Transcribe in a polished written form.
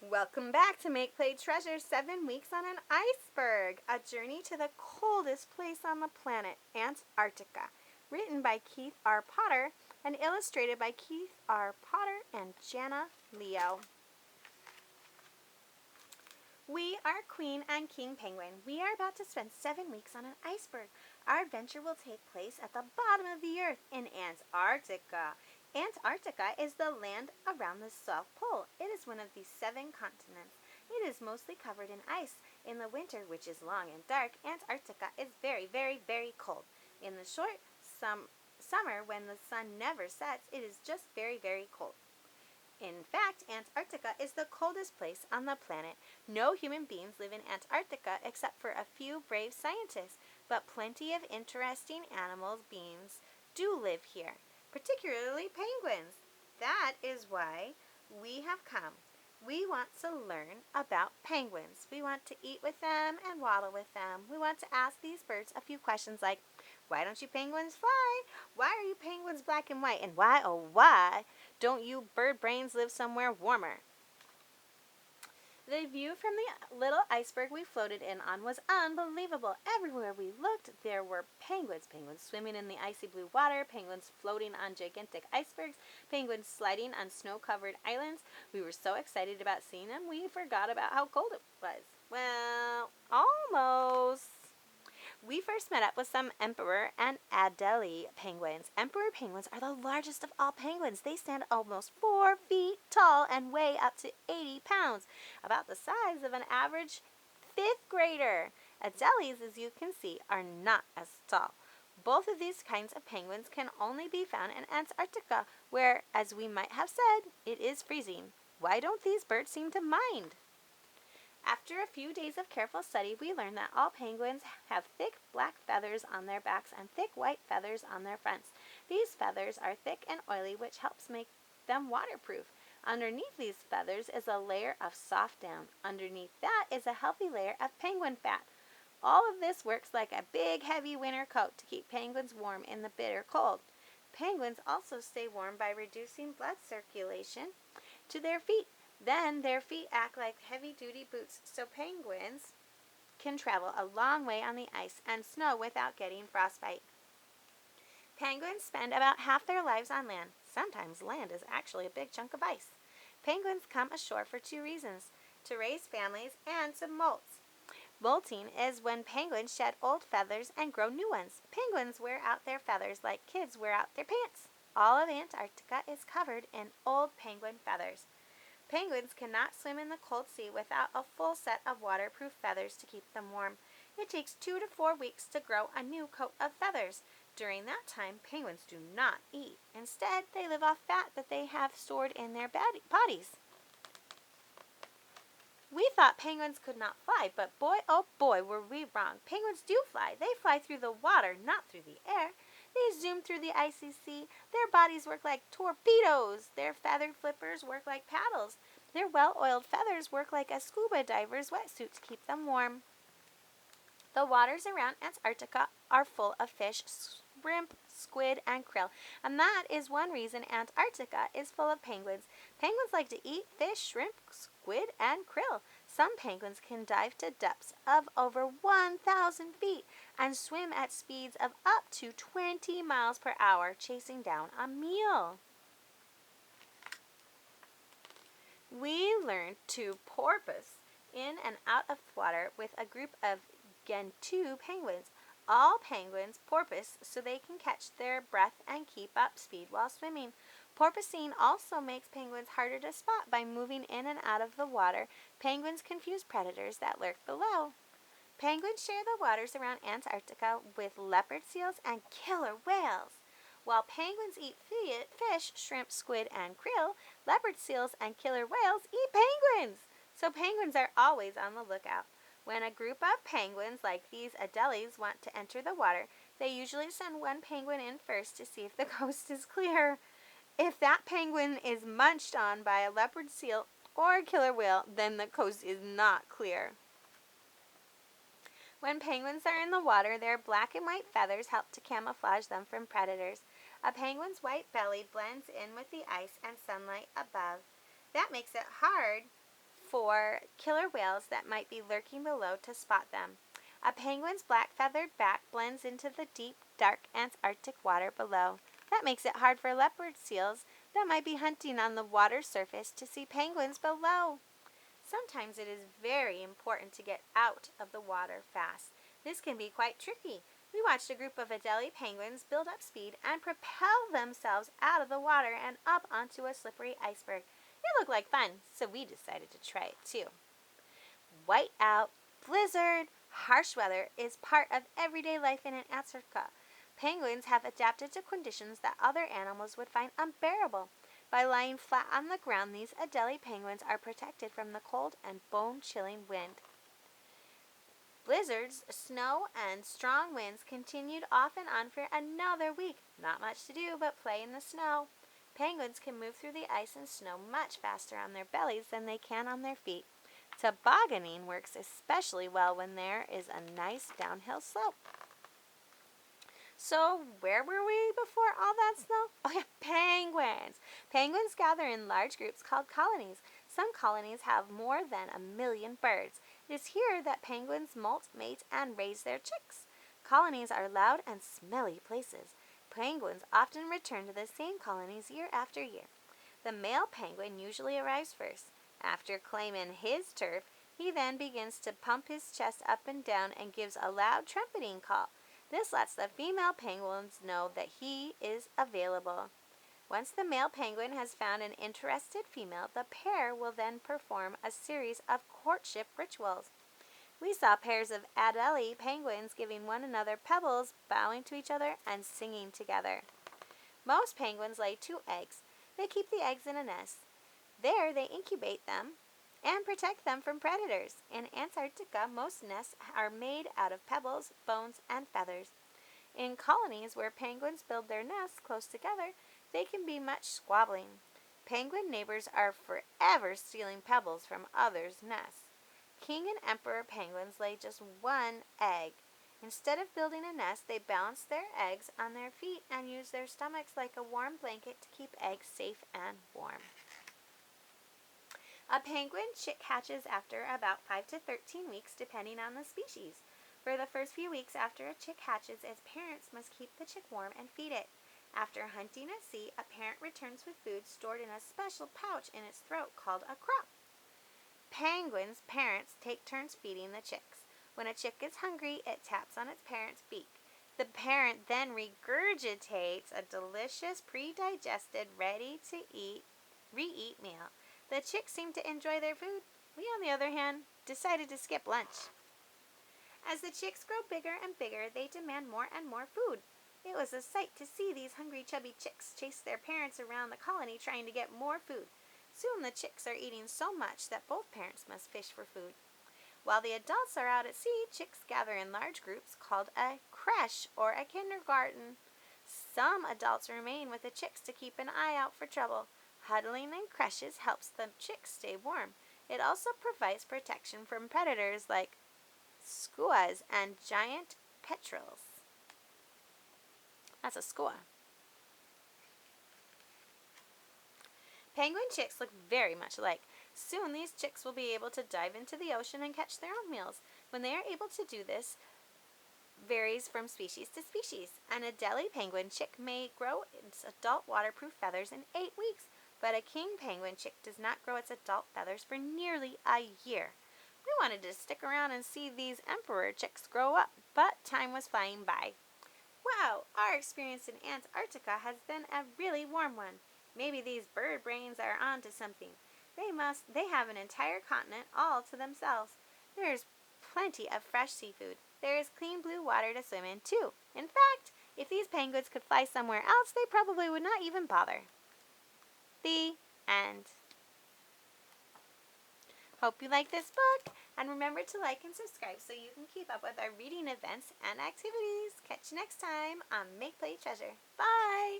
Welcome back to Make Play Treasure 7 Weeks on an Iceberg, a journey to the coldest place on the planet, Antarctica. Written by Keith R. Potter and illustrated by Keith R. Potter and Jana Leo. We are Queen and King Penguin. We are about to spend 7 weeks on an iceberg. Our adventure will take place at the bottom of the earth in Antarctica. Antarctica is the land around the South Pole. It is one of the 7 continents. It is mostly covered in ice. In the winter, which is long and dark, Antarctica is very, very, very cold. In the short summer, when the sun never sets, it is just very, very cold. In fact, Antarctica is the coldest place on the planet. No human beings live in Antarctica except for a few brave scientists, but plenty of interesting beings do live here, particularly penguins. That is why we have come. We want to learn about penguins. We want to eat with them and waddle with them. We want to ask these birds a few questions like, why don't you penguins fly? Why are you penguins black and white? And why, oh why, don't you bird brains live somewhere warmer? The view from the little iceberg we floated in on was unbelievable. Everywhere we looked, there were penguins. Penguins swimming in the icy blue water, penguins floating on gigantic icebergs, penguins sliding on snow-covered islands. We were so excited about seeing them, we forgot about how cold it was. Well, almost. We first met up with some Emperor and Adelie penguins. Emperor penguins are the largest of all penguins. They stand almost 4 feet tall and weigh up to 80 pounds, about the size of an average 5th grader. Adelies, as you can see, are not as tall. Both of these kinds of penguins can only be found in Antarctica, where, as we might have said, it is freezing. Why don't these birds seem to mind? After a few days of careful study, we learned that all penguins have thick black feathers on their backs and thick white feathers on their fronts. These feathers are thick and oily, which helps make them waterproof. Underneath these feathers is a layer of soft down. Underneath that is a healthy layer of penguin fat. All of this works like a big, heavy winter coat to keep penguins warm in the bitter cold. Penguins also stay warm by reducing blood circulation to their feet. Then their feet act like heavy-duty boots, so penguins can travel a long way on the ice and snow without getting frostbite. Penguins spend about half their lives on land. Sometimes land is actually a big chunk of ice. Penguins come ashore for 2 reasons: to raise families and to molt. Molting is when penguins shed old feathers and grow new ones. Penguins wear out their feathers like kids wear out their pants. All of Antarctica is covered in old penguin feathers. Penguins cannot swim in the cold sea without a full set of waterproof feathers to keep them warm. It takes 2 to 4 weeks to grow a new coat of feathers. During that time, penguins do not eat. Instead, they live off fat that they have stored in their bodies. We thought penguins could not fly, but boy, oh boy, were we wrong. Penguins do fly. They fly through the water, not through the air. They zoom through the icy sea. Their bodies work like torpedoes. Their feathered flippers work like paddles. Their well-oiled feathers work like a scuba diver's wetsuit to keep them warm. The waters around Antarctica are full of fish, shrimp, squid, and krill, and that is one reason Antarctica is full of penguins. Penguins like to eat fish, shrimp, squid, and krill. Some penguins can dive to depths of over 1,000 feet and swim at speeds of up to 20 miles per hour, chasing down a meal. We learned to porpoise in and out of water with a group of Gentoo penguins. All penguins porpoise so they can catch their breath and keep up speed while swimming. Porpoising also makes penguins harder to spot by moving in and out of the water. Penguins confuse predators that lurk below. Penguins share the waters around Antarctica with leopard seals and killer whales. While penguins eat fish, shrimp, squid, and krill, leopard seals and killer whales eat penguins. So penguins are always on the lookout. When a group of penguins like these Adelies want to enter the water, they usually send one penguin in first to see if the coast is clear. If that penguin is munched on by a leopard seal or a killer whale, then the coast is not clear. When penguins are in the water, their black and white feathers help to camouflage them from predators. A penguin's white belly blends in with the ice and sunlight above. That makes it hard for killer whales that might be lurking below to spot them. A penguin's black feathered back blends into the deep, dark Antarctic water below. That makes it hard for leopard seals that might be hunting on the water surface to see penguins below. Sometimes it is very important to get out of the water fast. This can be quite tricky. We watched a group of Adelie penguins build up speed and propel themselves out of the water and up onto a slippery iceberg. It looked like fun, so we decided to try it too. Whiteout, blizzard, harsh weather is part of everyday life in Antarctica. Penguins have adapted to conditions that other animals would find unbearable. By lying flat on the ground, these Adelie penguins are protected from the cold and bone-chilling wind. Blizzards, snow, and strong winds continued off and on for another week. Not much to do but play in the snow. Penguins can move through the ice and snow much faster on their bellies than they can on their feet. Tobogganing works especially well when there is a nice downhill slope. So, where were we before all that snow? Oh yeah, penguins. Penguins gather in large groups called colonies. Some colonies have more than 1 million birds. It is here that penguins molt, mate, and raise their chicks. Colonies are loud and smelly places. Penguins often return to the same colonies year after year. The male penguin usually arrives first. After claiming his turf, he then begins to pump his chest up and down and gives a loud trumpeting call. This lets the female penguins know that he is available. Once the male penguin has found an interested female, the pair will then perform a series of courtship rituals. We saw pairs of Adelie penguins giving one another pebbles, bowing to each other, and singing together. Most penguins lay 2 eggs. They keep the eggs in a nest. There they incubate them and protect them from predators. In Antarctica, most nests are made out of pebbles, bones, and feathers. In colonies where penguins build their nests close together, they can be much squabbling. Penguin neighbors are forever stealing pebbles from others' nests. King and emperor penguins lay just 1 egg. Instead of building a nest, they balance their eggs on their feet and use their stomachs like a warm blanket to keep eggs safe and warm. A penguin chick hatches after about 5 to 13 weeks, depending on the species. For the first few weeks after a chick hatches, its parents must keep the chick warm and feed it. After hunting at sea, a parent returns with food stored in a special pouch in its throat called a crop. Penguins' parents take turns feeding the chicks. When a chick is hungry, it taps on its parent's beak. The parent then regurgitates a delicious, pre-digested, ready-to-eat, re-eat meal. The chicks seem to enjoy their food. We, on the other hand, decided to skip lunch. As the chicks grow bigger and bigger, they demand more and more food. It was a sight to see these hungry, chubby chicks chase their parents around the colony trying to get more food. Soon the chicks are eating so much that both parents must fish for food. While the adults are out at sea, chicks gather in large groups called a creche or a kindergarten. Some adults remain with the chicks to keep an eye out for trouble. Huddling in creches helps the chicks stay warm. It also provides protection from predators like skuas and giant petrels. That's a skua. Penguin chicks look very much alike. Soon these chicks will be able to dive into the ocean and catch their own meals. When they are able to do this varies from species to species. An Adelie penguin chick may grow its adult waterproof feathers in 8 weeks, but a king penguin chick does not grow its adult feathers for nearly a year. We wanted to stick around and see these emperor chicks grow up, but time was flying by. Wow, our experience in Antarctica has been a really warm one. Maybe these bird brains are onto something. They have an entire continent all to themselves. There's plenty of fresh seafood. There is clean blue water to swim in too. In fact, if these penguins could fly somewhere else, they probably would not even bother. The end. Hope you like this book, and remember to like and subscribe so you can keep up with our reading events and activities. Catch you next time on Make Play Treasure. Bye!